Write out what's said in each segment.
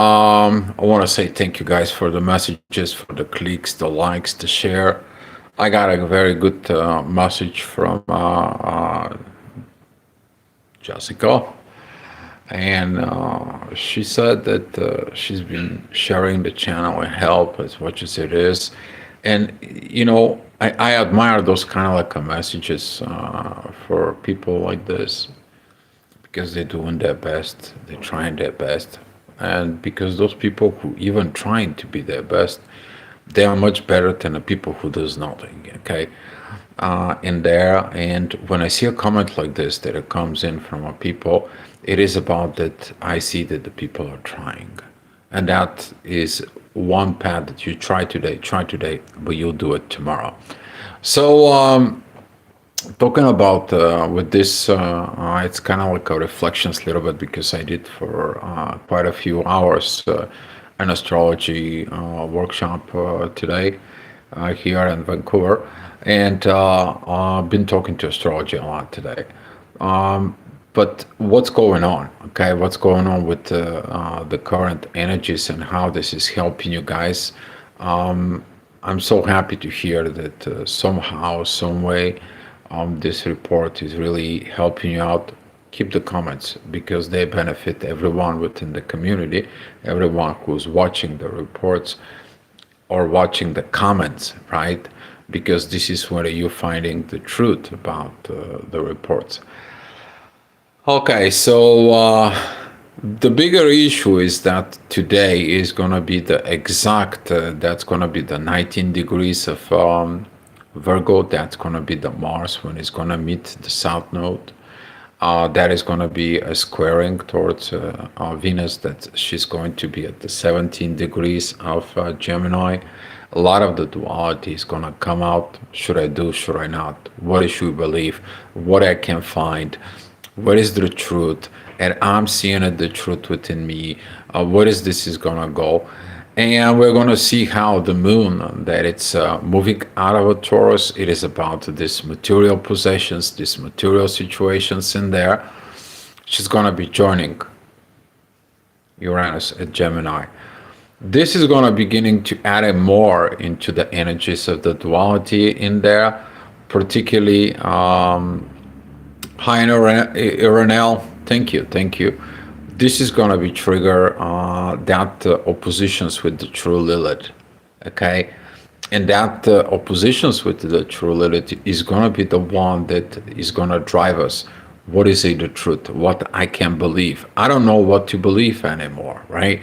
I want to say thank you guys for the messages, for the clicks, the likes, the share. I got a very good message from Jessica, and she said that she's been sharing the channel and help as much as it is. And I admire those kind of like messages for people like this because they're doing their best, they're trying their best, and because those people who even trying to be their best, they are much better than the people who does nothing. Okay, in there. And when I see a comment like this that it comes in from a people, it is about that I see that the people are trying, and that is one path that you try today, but you'll do it tomorrow. So talking about with this, it's kind of like a reflections a little bit because I did for quite a few hours an astrology workshop today here in Vancouver, and I've been talking to astrology a lot today. But what's going on? Okay, what's going on with the current energies and how this is helping you guys? I'm so happy to hear that somehow, some way, this report is really helping you out. Keep the comments because they benefit everyone within the community, everyone who's watching the reports or watching the comments, right? Because this is where you're finding the truth about the reports. Okay, so the bigger issue is that today is going to be the exact, that's going to be the 19 degrees of Virgo. That's going to be the Mars when it's going to meet the South Node. That is going to be a squaring towards Venus, that she's going to be at the 17 degrees of Gemini. A lot of the duality is going to come out. Should I do, should I not? What I should believe, what I can find, what is the truth? And I'm seeing it, the truth within me. What is this is going to go? And we're going to see how the moon, that it's moving out of a Taurus. It is about this material possessions, these material situations in there. She's going to be joining Uranus at Gemini. This is going to beginning to add more into the energies of the duality in there, particularly Hi, Iranel. Thank you, thank you. This is going to be trigger that oppositions with the true Lilith, okay? And that oppositions with the true Lilith is going to be the one that is going to drive us. What is it, the truth? What I can believe? I don't know what to believe anymore, right?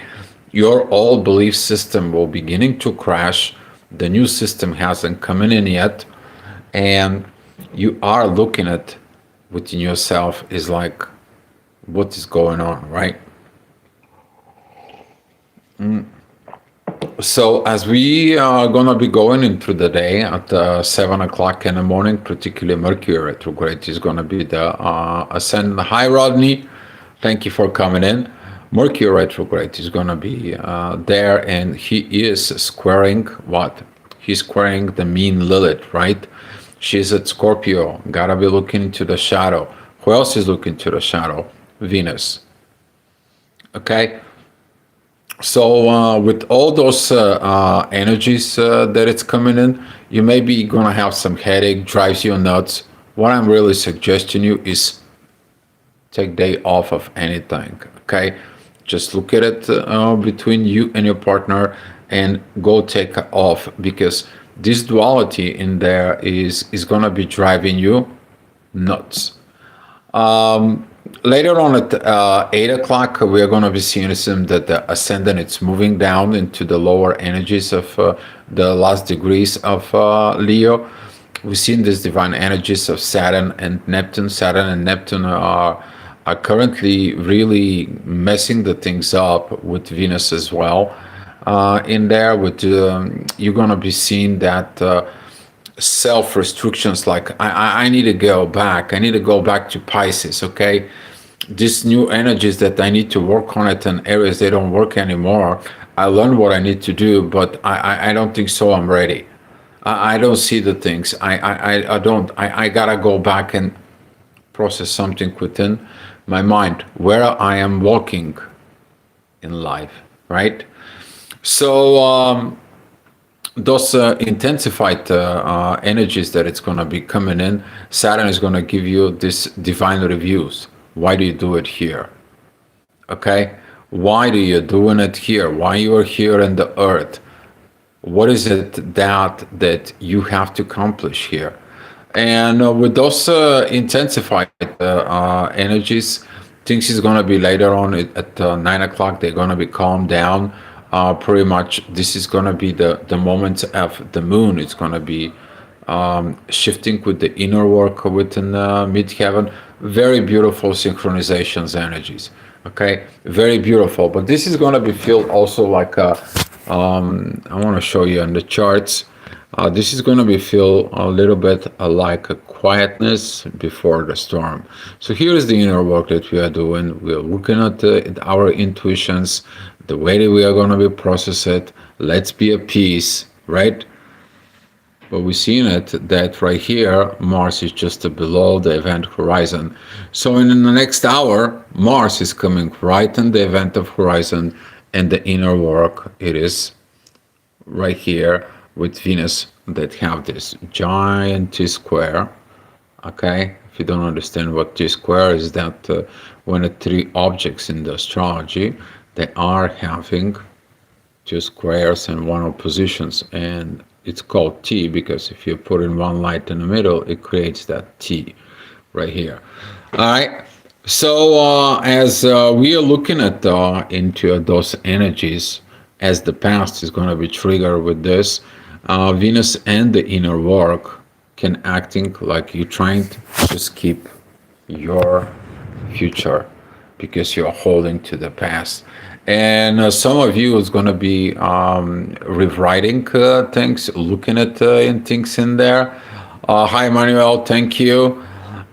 Your old belief system will beginning to crash. The new system hasn't come in yet, and you are looking at within yourself is like, what is going on, right? So as we are gonna be going into the day at 7 o'clock in the morning, particularly Mercury retrograde is gonna be the ascendant. Hi, Rodney. Thank you for coming in. Mercury retrograde is gonna be there, and he is squaring what? He's squaring the mean Lilith, right? She's at Scorpio. Gotta be looking into the shadow. Who else is looking to the shadow? Venus. Okay. So with all those energies that it's coming in, you may be gonna have some headache, drives you nuts. What I'm really suggesting you is take day off of anything. Okay. Just look at it between you and your partner and go take off, because this duality in there is going to be driving you nuts. Later on at 8 o'clock, we are going to be seeing some that the ascendant, it's moving down into the lower energies of the last degrees of Leo. We've seen these divine energies of Saturn and Neptune. Saturn and Neptune are currently really messing the things up with Venus as well. In there, with you're gonna be seeing that self restrictions. Like I need to go back. I need to go back to Pisces. Okay, these new energies that I need to work on it in areas they don't work anymore. I learned what I need to do, but I don't think so. I'm ready. I don't see the things. I don't. I gotta go back and process something within my mind where I am walking in life. right? So those intensified energies that it's going to be coming in, Saturn is going to give you this divine reviews. Why do you do it here? Okay, why do you doing it here? Why you are here in the earth? What is it that you have to accomplish here? And with those intensified energies, things is going to be later on at 9 o'clock. They're going to be calmed down. Pretty much, this is going to be the moment of the moon. It's going to be shifting with the inner work within midheaven. Very beautiful synchronizations energies. Okay, very beautiful. But this is going to be feel also like I want to show you on the charts. This is going to be feel a little bit like a quietness before the storm. So here is the inner work that we are doing. We are looking at our intuitions, the way that we are going to be process it. Let's be at peace, right? But we're seeing it that right here, Mars is just below the event horizon. So in the next hour, Mars is coming right in the event of horizon, and the inner work, it is right here with Venus that have this giant T square. Okay, if you don't understand what T square is, that when the three objects in the astrology, they are having two squares and one oppositions, and it's called T because if you put in one light in the middle, it creates that T right here. All right. So as we are looking at into those energies, as the past is going to be triggered with this, Venus and the inner work can acting like you're trying to just keep your future because you're holding to the past. And some of you is going to be rewriting things, looking at in things in there. Hi, Manuel. Thank you.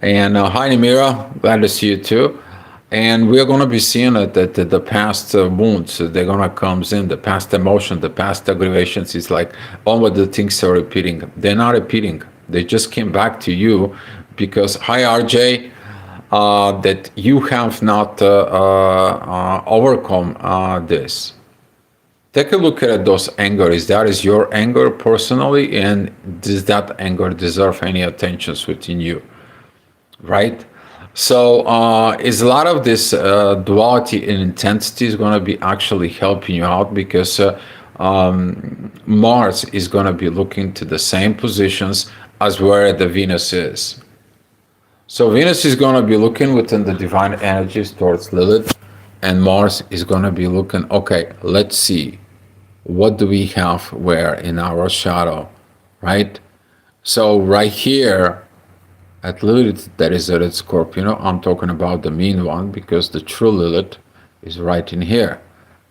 And hi, Namira. Glad to see you too. And we're going to be seeing it that the past wounds, they're going to comes in, the past emotion, the past aggravations. It's like all of the things are repeating. They're not repeating. They just came back to you because, hi, RJ, that you have not overcome this. Take a look at those anger. Is that is your anger personally? And does that anger deserve any attentions within you? Right? So is a lot of this duality and intensity is going to be actually helping you out because Mars is going to be looking to the same positions as where the Venus is. So Venus is going to be looking within the divine energies towards Lilith, and Mars is going to be looking, okay, let's see, what do we have where in our shadow, right? So right here, at Lilith, that is at Scorpio. I'm talking about the mean one because the true Lilith is right in here.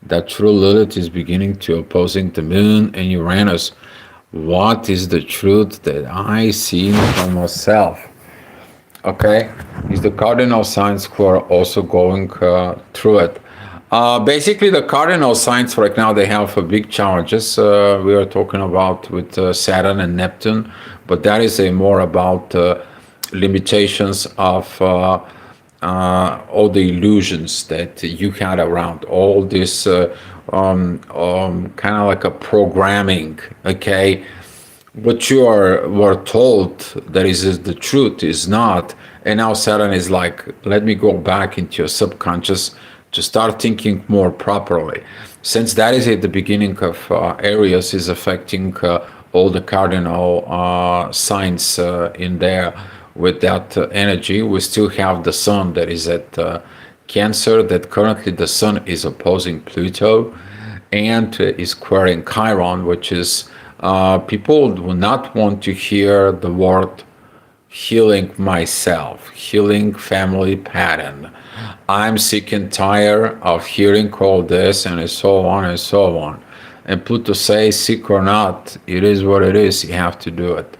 That true Lilith is beginning to opposing the moon and Uranus. What is the truth that I see for myself? Okay, is the cardinal signs who are also going through it. Basically, the cardinal signs right now, they have big challenges. We are talking about with Saturn and Neptune, but that is a more about limitations of all the illusions that you had around, all this kind of like a programming, okay? What you were told that is the truth is not, and now Saturn is like, let me go back into your subconscious to start thinking more properly, since that is at the beginning of Aries is affecting all the cardinal signs in there. With that energy, we still have the sun that is at Cancer, that currently the sun is opposing Pluto and is squaring Chiron, which is people will not want to hear the word healing myself, healing family pattern. I'm sick and tired of hearing all this and so on and so on. And Pluto says, sick or not, it is what it is. You have to do it.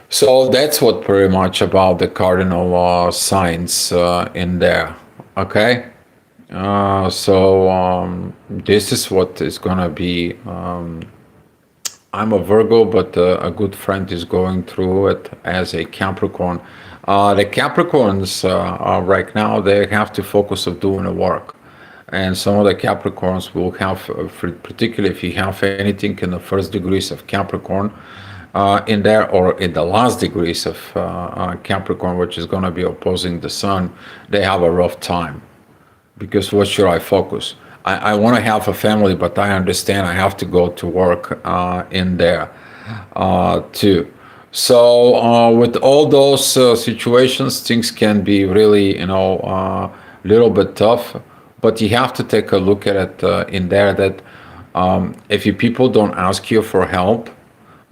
So that's what pretty much about the cardinal signs in there. Okay. This is what is gonna be. I'm a Virgo, but a good friend is going through it as a Capricorn. The Capricorns right now, they have to focus on doing the work. and some of the Capricorns will have, particularly if you have anything in the first degrees of Capricorn in there, or in the last degrees of Capricorn, which is going to be opposing the Sun, they have a rough time. Because what should I focus? I want to have a family, but I understand I have to go to work in there too. So with all those situations, things can be really, little bit tough. But you have to take a look at it in there that if you people don't ask you for help,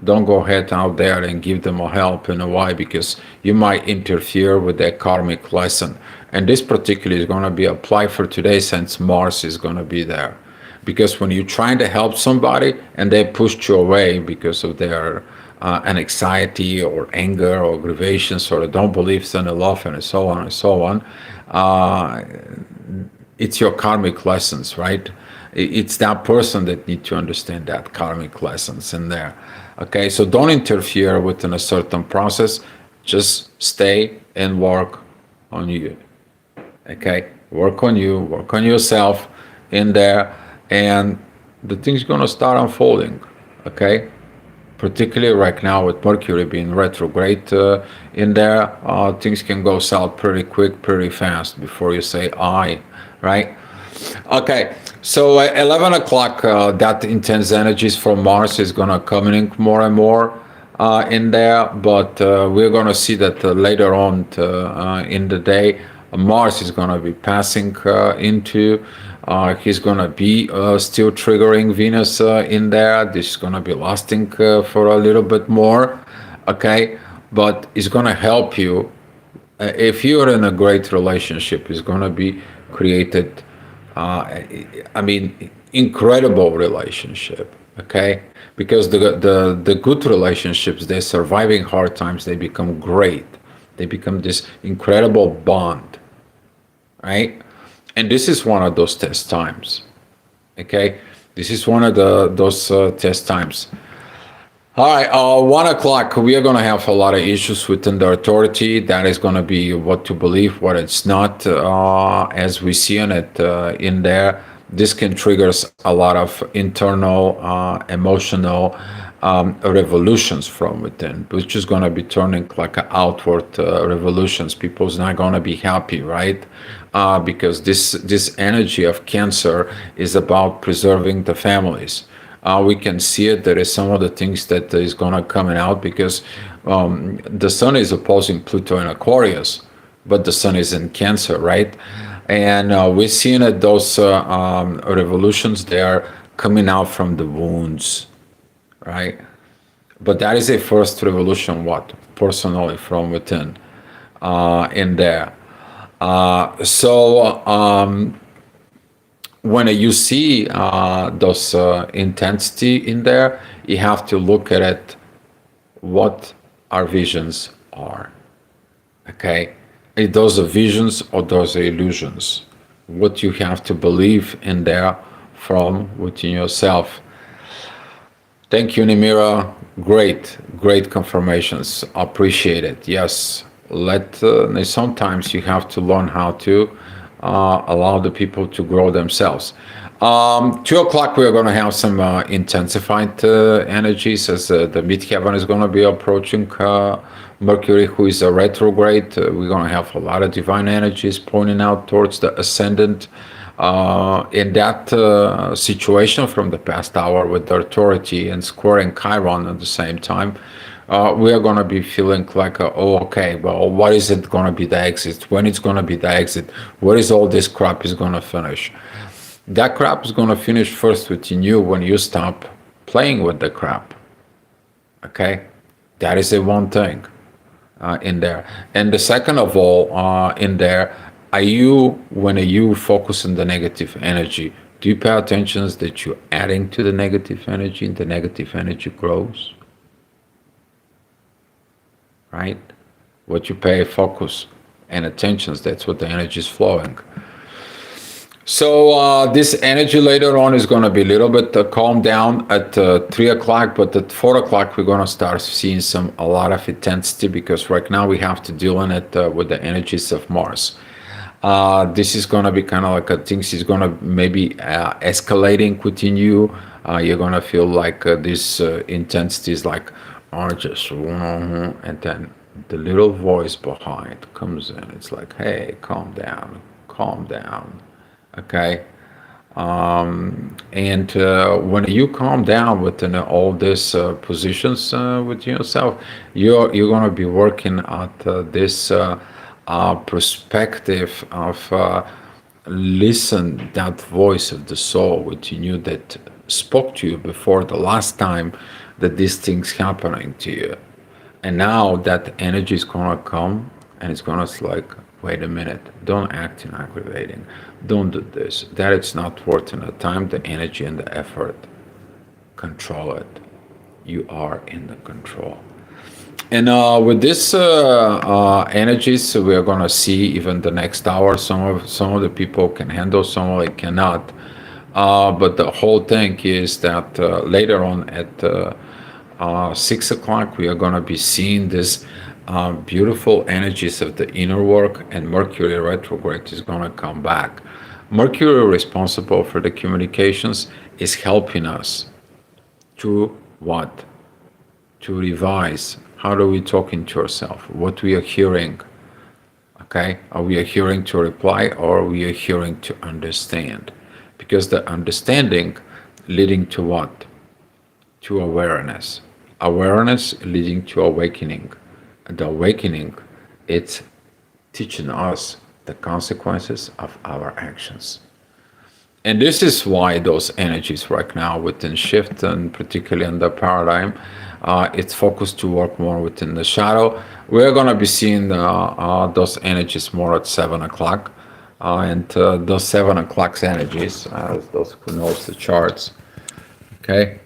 don't go ahead out there and give them a help. You know why? Because you might interfere with their karmic lesson. And this particularly is going to be applied for today since Mars is going to be there. Because when you're trying to help somebody and they pushed you away because of their an anxiety or anger or aggravations, or they don't believe in love, and so on and so on, uh, it's your karmic lessons, right? It's that person that need to understand that karmic lessons in there. Okay, so don't interfere within a certain process. Just stay and work on you. Okay, work on you, work on yourself in there, and the thing's gonna start unfolding. Okay, particularly right now with Mercury being retrograde in there, things can go south pretty quick, pretty fast before you say I, right? Okay, so at 11 o'clock, that intense energies from Mars is going to come in more and more in there, but we're going to see that later on in the day, Mars is going to be passing into, he's going to be still triggering Venus in there. This is going to be lasting for a little bit more, okay, but it's going to help you. If you're in a great relationship, it's going to be created I mean, incredible relationship. Okay, because the good relationships, they're surviving hard times. They become great. They become this incredible bond, right? And this is one of those test times. Okay, this is one of those test times. All right, 1 o'clock, we are going to have a lot of issues within the authority. That is going to be what to believe, what it's not, as we see in it in there. This can trigger a lot of internal, emotional revolutions from within, which is going to be turning like outward revolutions. People's not going to be happy, right? Because this energy of Cancer is about preserving the families. We can see it. There is some of the things that is going to coming out because the Sun is opposing Pluto in Aquarius, but the Sun is in Cancer, right? And we're seeing that those revolutions, they are coming out from the wounds, right? But that is a first revolution, what? Personally from within in there. When you see those intensity in there, you have to look at it, what our visions are. Okay, those are visions or those are illusions. What you have to believe in there from within yourself. Thank you, Nimira. Great confirmations. Appreciate it. Yes, sometimes you have to learn how to allow the people to grow themselves. 2 o'clock, we are going to have some intensified energies as the midheaven is going to be approaching Mercury, who is a retrograde. We're going to have a lot of divine energies pointing out towards the ascendant. In that situation from the past hour with the authority and squaring Chiron at the same time, we are going to be feeling like, okay, well, what is it going to be the exit? When it's going to be the exit? Where is all this crap is going to finish? That crap is going to finish first within you when you stop playing with the crap. Okay? That is the one thing in there. And the second of all in there, when you focus on the negative energy, do you pay attention that you're adding to the negative energy and the negative energy grows? Right? What you pay focus and attention, that's what the energy is flowing. So this energy later on is going to be a little bit calmed down at 3 o'clock, but at 4 o'clock we're going to start seeing a lot of intensity, because right now we have to deal in it with the energies of Mars. This is gonna be kind of like a things is gonna maybe escalating within you. You're gonna feel like this intensity is like, oh, just, and then the little voice behind comes in. It's like, hey, calm down, okay. And when you calm down within all these positions with yourself, you're going to be working at this perspective of listen that voice of the soul within you that spoke to you before the last time that these things happening to you. And now that energy is gonna come and it's gonna like, wait a minute, don't act in aggravating. Don't do this. That it's not worth the time, the energy and the effort. Control it. You are in the control. And with this energies, we are gonna see even the next hour. Some of the people can handle, some of it cannot. But the whole thing is that later on at 6 o'clock, we are going to be seeing this beautiful energies of the inner work, and Mercury retrograde is going to come back. Mercury, responsible for the communications, is helping us to what? To revise. How do we talking to ourselves? What we are hearing? Okay, are we adhering to reply, or are we adhering to understand? Because the understanding leading to what? To awareness. Awareness leading to awakening. And the awakening, it's teaching us the consequences of our actions. And this is why those energies right now within shift, and particularly in the paradigm, it's focused to work more within the shadow. We're going to be seeing those energies more at 7 o'clock. And those 7 o'clock energies, those who knows the charts, okay?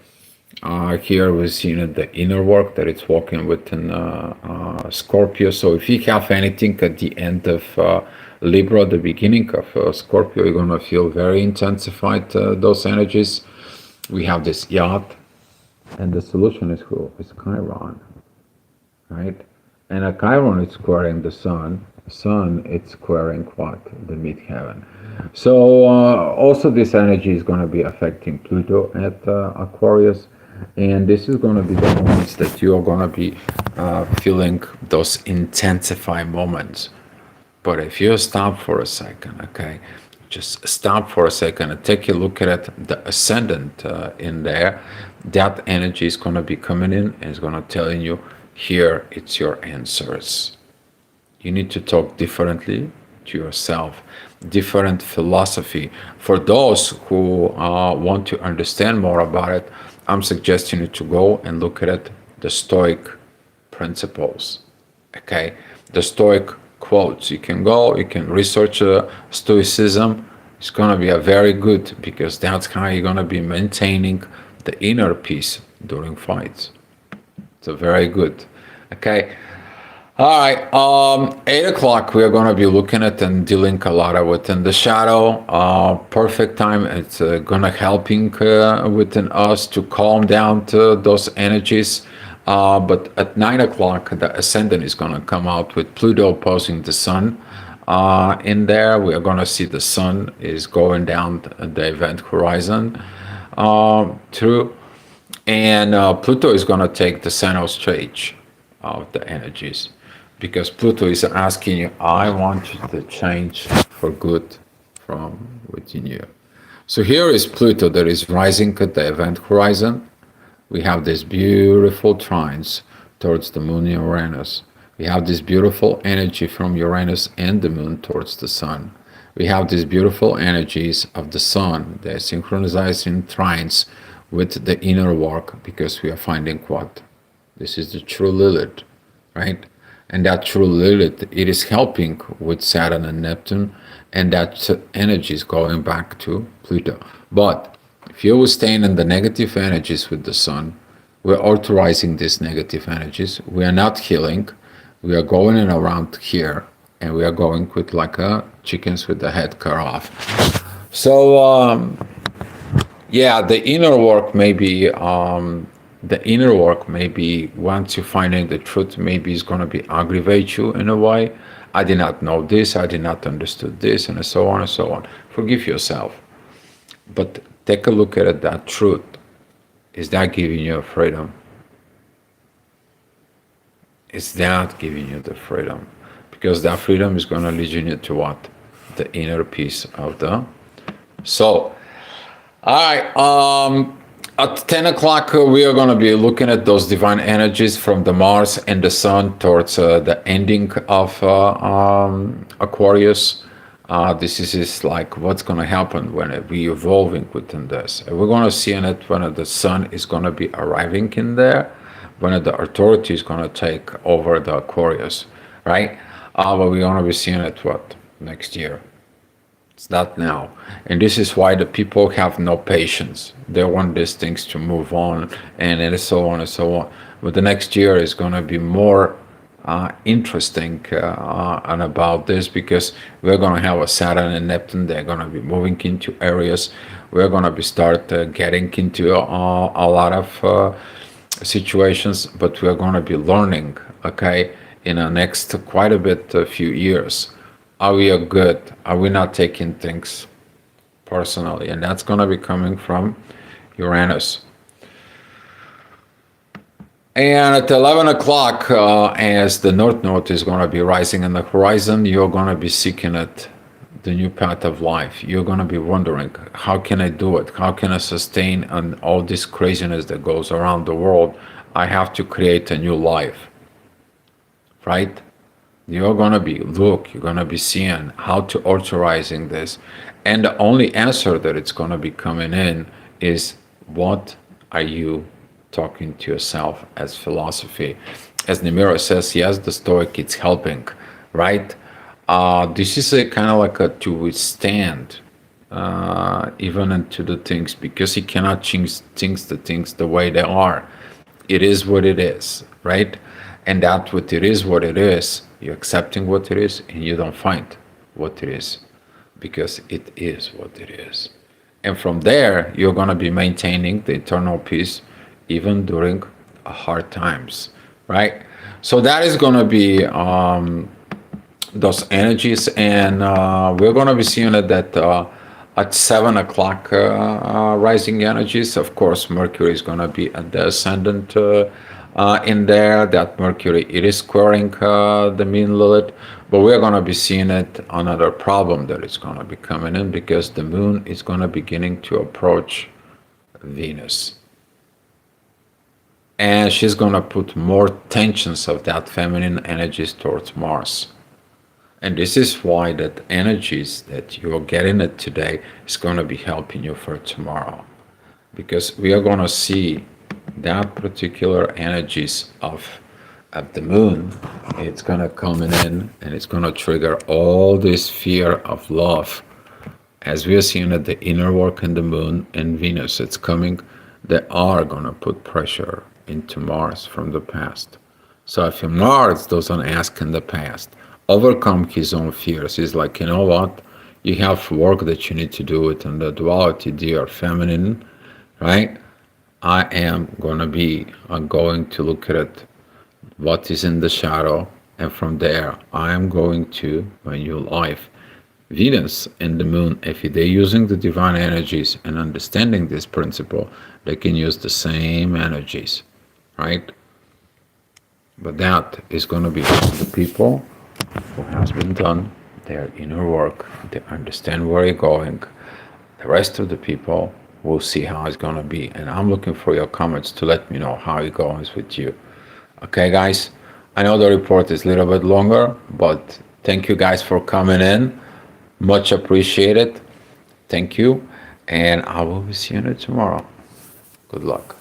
Here we're seeing the inner work that it's working within Scorpio. So if you have anything at the end of Libra, the beginning of Scorpio, you're going to feel very intensified those energies. We have this yacht, and the solution is who? It's Chiron, right? And a Chiron is squaring the sun. Sun, it's squaring what? The midheaven. So also this energy is going to be affecting Pluto at Aquarius. And this is going to be the moments that you are going to be feeling those intensify moments. But if you stop for a second, okay, just stop for a second and take a look at it, the ascendant in there, that energy is going to be coming in and is going to tell you, here, it's your answers. You need to talk differently to yourself, different philosophy. For those who want to understand more about it, I'm suggesting you to go and look at it, the Stoic principles, okay? The Stoic quotes. You can go, you can research Stoicism. It's going to be a very good, because that's how you're going to be maintaining the inner peace during fights. So very good, okay? All right, 8 o'clock, we are going to be looking at and dealing a lot within the shadow. Perfect time. It's going to helping within us to calm down to those energies. But at 9 o'clock, the ascendant is going to come out with Pluto opposing the sun. In there, we are going to see the sun is going down the event horizon through. And Pluto is going to take the center stage of the energies, because Pluto is asking you, I want you to change for good from within you. So here is Pluto that is rising at the event horizon. We have these beautiful trines towards the moon and Uranus. We have this beautiful energy from Uranus and the moon towards the sun. We have these beautiful energies of the sun. They're synchronizing trines with the inner work, because we are finding what? This is the true Lilith, right? And that true Lilith, it is helping with Saturn and Neptune, and that energy is going back to Pluto. But if you were staying in the negative energies with the sun, we're authorizing these negative energies. We are not healing. We are going in around here, and we are going with like chickens with the head cut off. So yeah, the inner work maybe once you're finding the truth, maybe is going to be aggravate you in a way. I did not know this, I did not understood this, and so on and so on. Forgive yourself. But take a look at it, that truth. Is that giving you freedom? Is that giving you the freedom? Because that freedom is going to lead you to what? The inner peace of the soul. All right. At 10 o'clock, we are going to be looking at those divine energies from the Mars and the Sun towards the ending of Aquarius. This is like what's going to happen when we evolving within this. We're going to see in it when the Sun is going to be arriving in there, when the authority is going to take over the Aquarius, right? But we're going to be seeing it what? Next year. It's not now. And this is why the people have no patience. They want these things to move on and so on and so on. But the next year is going to be more interesting and about this, because we're going to have a Saturn and Neptune. They're going to be moving into areas. We're going to be start getting into a lot of situations, but we're going to be learning, okay, in the next quite a bit, a few years. Are we good? Are we not taking things personally? And that's going to be coming from Uranus. And at 11 o'clock, as the North Node is going to be rising in the horizon, you're going to be seeking it, the new path of life. You're going to be wondering, how can I do it? How can I sustain and all this craziness that goes around the world? I have to create a new life, right? You're going to be, you're going to be seeing how to authorizing this. And the only answer that it's going to be coming in is, what are you talking to yourself as philosophy? As Nimira says, yes, the Stoic, it's helping, right? This is a kind of like a to withstand even into the things, because you cannot change the things the way they are. It is what it is, right? And that what it is what it is, you're accepting what it is, and you don't find what it is, because it is what it is. And from there, you're going to be maintaining the eternal peace even during hard times, right? So that is going to be those energies, and we're going to be seeing it that at 7 o'clock rising energies. Of course, Mercury is going to be at the ascendant in there. That Mercury, it is squaring the mean Lilith, but we're going to be seeing it another problem that is going to be coming in, because the moon is going to beginning to approach Venus, and she's going to put more tensions of that feminine energies towards Mars. And this is why that energies that you're getting it today is going to be helping you for tomorrow, because we are going to see that particular energies of the moon. It's going to come in, and it's going to trigger all this fear of love. As we are seeing at the inner work in the moon and Venus, it's coming. They are going to put pressure into Mars from the past. So if Mars doesn't ask in the past, overcome his own fears, he's like, you know what? You have work that you need to do it in the duality, dear feminine, right? I am going to be going to look at it, what is in the shadow, and from there I am going to my new life. Venus and the moon, if they're using the divine energies and understanding this principle, they can use the same energies, right? But that is going to be the people who has been done their inner work. They understand where you're going. The rest of the people will see how it's going to be. And I'm looking for your comments to let me know how it goes with you. Okay, guys? I know the report is a little bit longer, but thank you guys for coming in. Much appreciated. Thank you. And I will be seeing you tomorrow. Good luck.